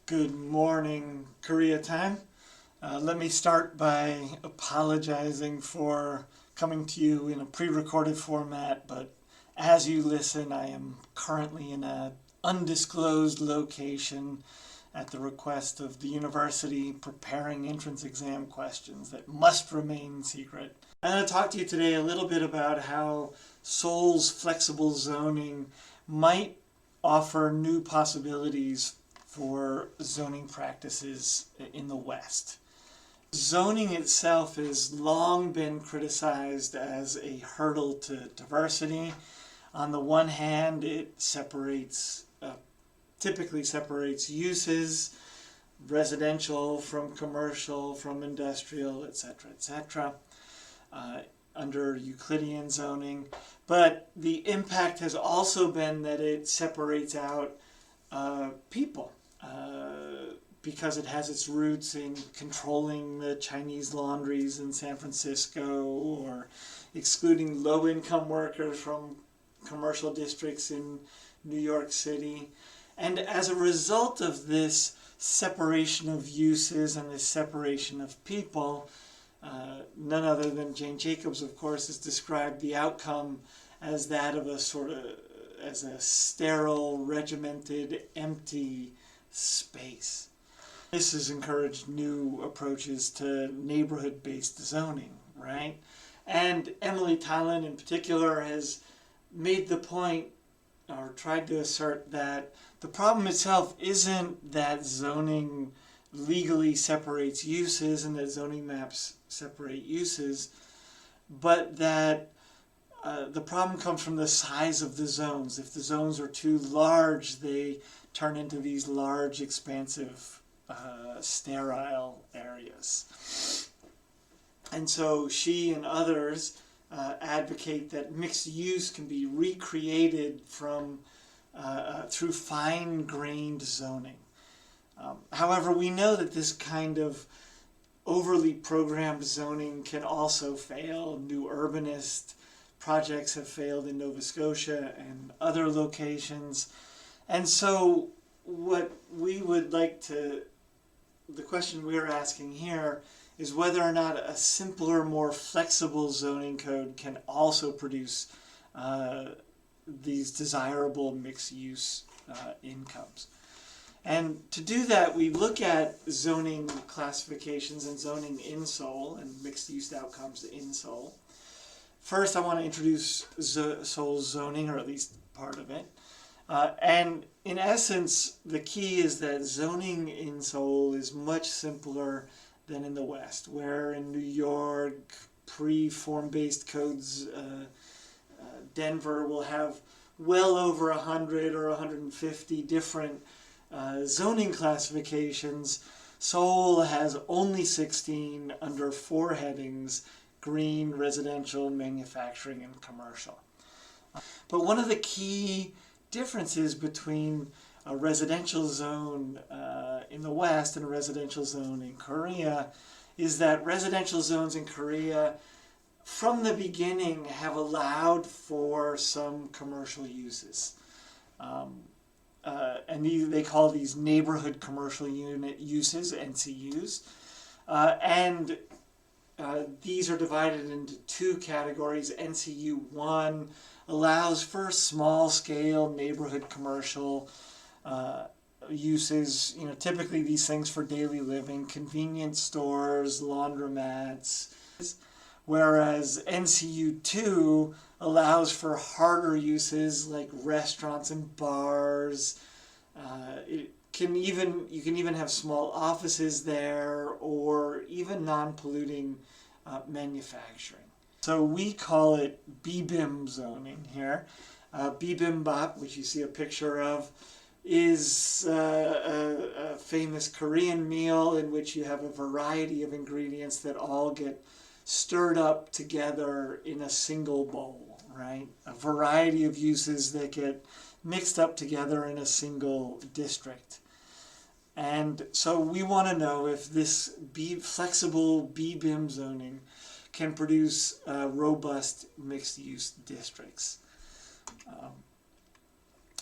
Good morning, Korea time. Let me start by apologizing for coming to you in a pre-recorded format, but as you listen, I am currently in an undisclosed location at the request of the university preparing entrance exam questions that must remain secret. I'm going to talk to you today a little bit about how Seoul's flexible zoning might offer new possibilities for zoning practices in the West. Zoning itself has long been criticized as a hurdle to diversity. On the one hand, it typically separates uses, residential from commercial, from industrial, etc., under Euclidean zoning. But the impact has also been that it separates out people. Because it has its roots in controlling the Chinese laundries in San Francisco or excluding low-income workers from commercial districts in New York City. And as a result of this separation of uses and this separation of people, none other than Jane Jacobs, of course, has described the outcome as that of a sterile, regimented, empty space. This has encouraged new approaches to neighborhood-based zoning, right? And Emily Tallon in particular has made the point, or tried to assert, that the problem itself isn't that zoning legally separates uses and that zoning maps separate uses, but that the problem comes from the size of the zones. If the zones are too large, they turn into these large, expansive, sterile areas. And so she and others advocate that mixed use can be recreated through fine-grained zoning. However, we know that this kind of overly programmed zoning can also fail. New urbanist projects have failed in Nova Scotia and other locations. And so the question we're asking here is whether or not a simpler, more flexible zoning code can also produce these desirable mixed-use incomes. And to do that, we look at zoning classifications and zoning in Seoul and mixed-use outcomes in Seoul. First, I want to introduce Seoul's zoning, or at least part of it. And in essence, the key is that zoning in Seoul is much simpler than in the West, where in New York, pre-form-based codes, Denver will have well over 100 or 150 different zoning classifications. Seoul has only 16 under 4 headings: green, residential, manufacturing, and commercial. But one of the key differences between a residential zone in the West and a residential zone in Korea is that residential zones in Korea from the beginning have allowed for some commercial uses. And they call these neighborhood commercial unit uses, NCUs. And these are divided into 2 categories. NCU 1 allows for small-scale neighborhood commercial uses, typically these things for daily living, convenience stores, laundromats, whereas NCU 2 allows for harder uses like restaurants and bars. You can even have small offices there, or even non-polluting manufacturing. So we call it BBIM zoning here. Bibimbap, which you see a picture of, is a famous Korean meal in which you have a variety of ingredients that all get stirred up together in a single bowl, right? A variety of uses that get mixed up together in a single district. And so we want to know if this flexible BBIM zoning can produce robust mixed-use districts.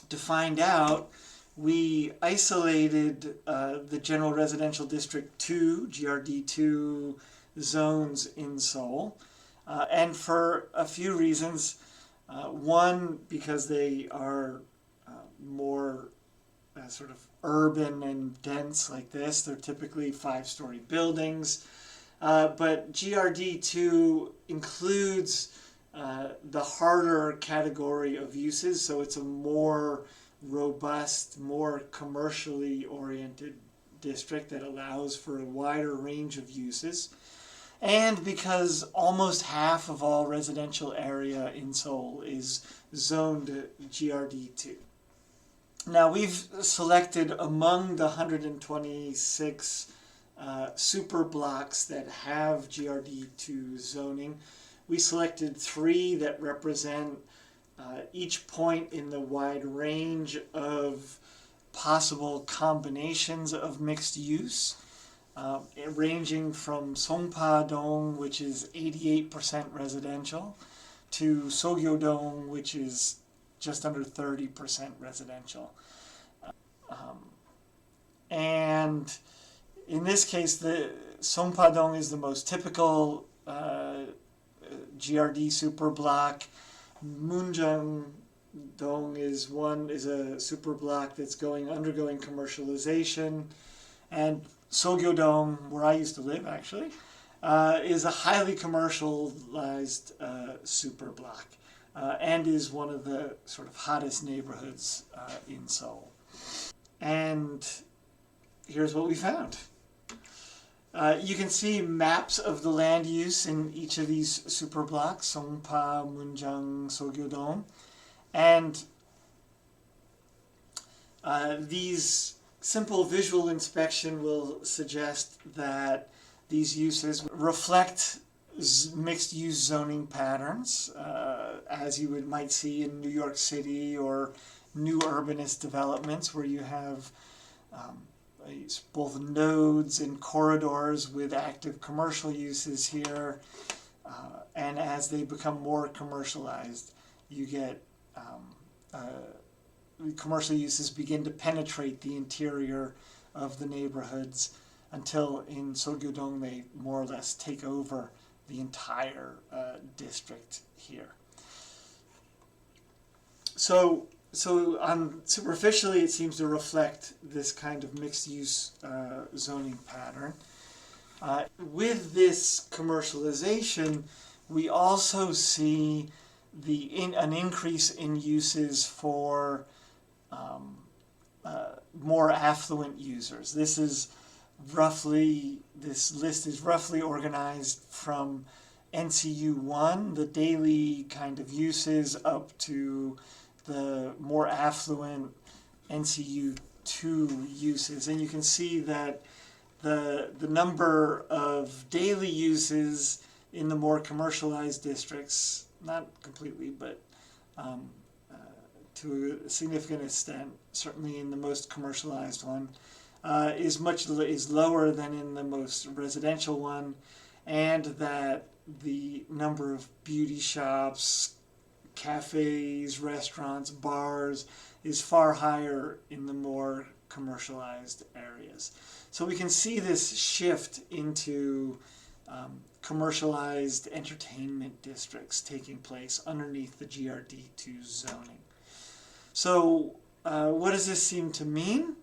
To find out, we isolated the General Residential District 2, GRD2 zones in Seoul, and for a few reasons. One, because they are more sort of urban and dense like this. They're typically 5-story buildings. But GRD2 includes the harder category of uses, so it's a more robust, more commercially oriented district that allows for a wider range of uses. And because almost half of all residential area in Seoul is zoned GRD2. Now we've selected among the 126 super blocks that have GRD2 zoning, we selected 3 that represent each point in the wide range of possible combinations of mixed use, ranging from Songpa-dong, which is 88% residential, to Sogyo-dong, which is just under 30% residential. And in this case, the Songpa-dong is the most typical GRD super block. Munjang-dong is a super block that's undergoing commercialization, and Sogyo-dong, where I used to live actually, is a highly commercialized super block, and is one of the sort of hottest neighborhoods in Seoul. And here's what we found. You can see maps of the land use in each of these super blocks, Songpa, Munjang, Sogyo-dong. And these simple visual inspection will suggest that these uses reflect mixed-use zoning patterns, as you might see in New York City or new urbanist developments where you have both nodes and corridors with active commercial uses here, and as they become more commercialized, you get commercial uses begin to penetrate the interior of the neighborhoods until in Sogyo-dong they more or less take over the entire district here. So superficially it seems to reflect this kind of mixed-use zoning pattern. With this commercialization, we also see an increase in uses for more affluent users. This list is roughly organized from NCU1, the daily kind of uses, up to the more affluent NCU2 uses. And you can see that the number of daily uses in the more commercialized districts, not completely, but to a significant extent, certainly in the most commercialized one, is lower than in the most residential one, and that the number of beauty shops, cafes, restaurants, bars is far higher in the more commercialized areas. So we can see this shift into commercialized entertainment districts taking place underneath the GRD2 zoning. So what does this seem to mean?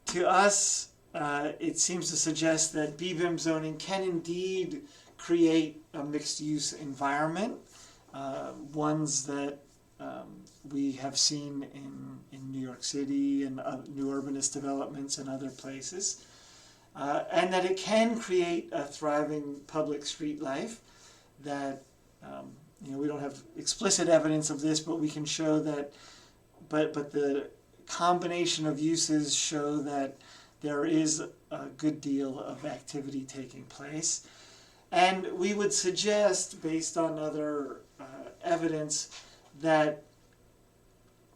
To us, it seems to suggest that BBIM zoning can indeed create a mixed-use environment, ones that we have seen in New York City and new urbanist developments and other places, and that it can create a thriving public street life that, we don't have explicit evidence of this, but we can show that, but the combination of uses show that there is a good deal of activity taking place. And we would suggest, based on other evidence, that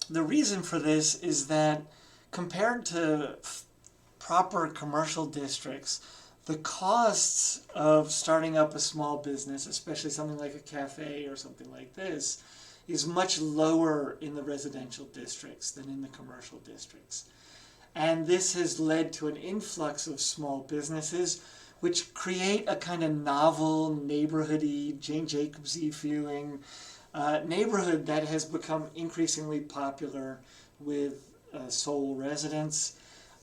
the reason for this is that compared to proper commercial districts, the costs of starting up a small business, especially something like a cafe or something like this, is much lower in the residential districts than in the commercial districts. And this has led to an influx of small businesses, which create a kind of novel, neighborhoody, Jane Jacobs-y feeling neighborhood that has become increasingly popular with Seoul residents.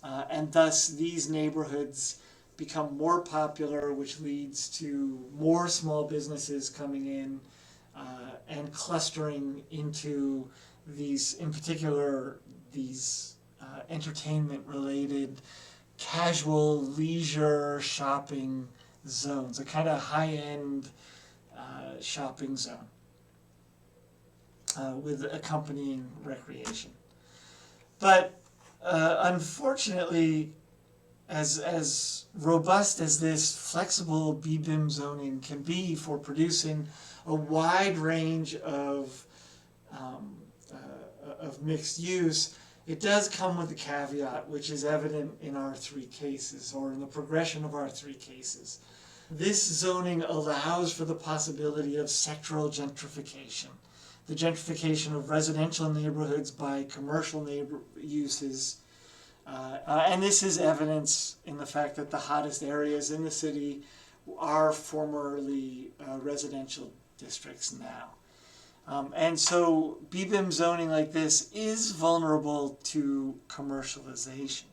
And thus these neighborhoods become more popular, which leads to more small businesses coming in and clustering into these, in particular, these entertainment-related, casual, leisure shopping zones, a kind of high-end shopping zone with accompanying recreation. But unfortunately, as robust as this flexible BBIM zoning can be for producing a wide range of mixed use, it does come with a caveat, which is evident in our three cases, or in the progression of our three cases. This zoning allows for the possibility of sectoral gentrification, the gentrification of residential neighborhoods by commercial uses. And this is evidence in the fact that the hottest areas in the city are formerly residential districts now. And so BBIM zoning like this is vulnerable to commercialization.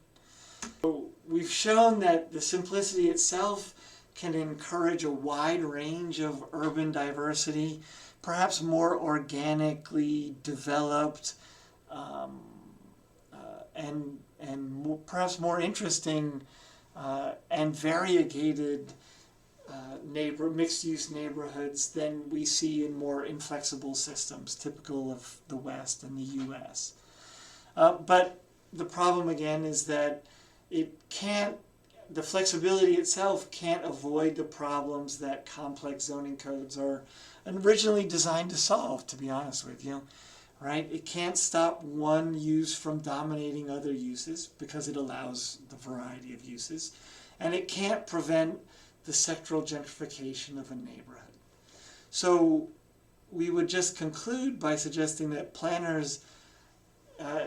So we've shown that the simplicity itself can encourage a wide range of urban diversity, perhaps more organically developed and perhaps more interesting and variegated mixed-use neighborhoods than we see in more inflexible systems typical of the West and the U.S. But the problem again is that the flexibility itself can't avoid the problems that complex zoning codes are originally designed to solve, to be honest with you. Right? It can't stop one use from dominating other uses because it allows the variety of uses. And it can't prevent the sectoral gentrification of a neighborhood. So we would just conclude by suggesting that planners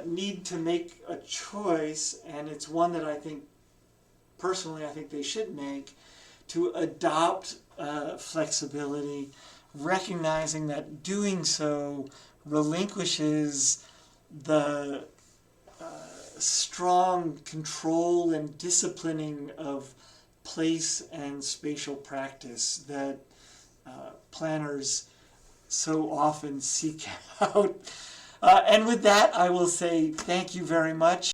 need to make a choice, and it's one that I think, personally, I think they should make, to adopt flexibility, recognizing that doing so relinquishes the strong control and disciplining of place and spatial practice that planners so often seek out. And with that, I will say thank you very much.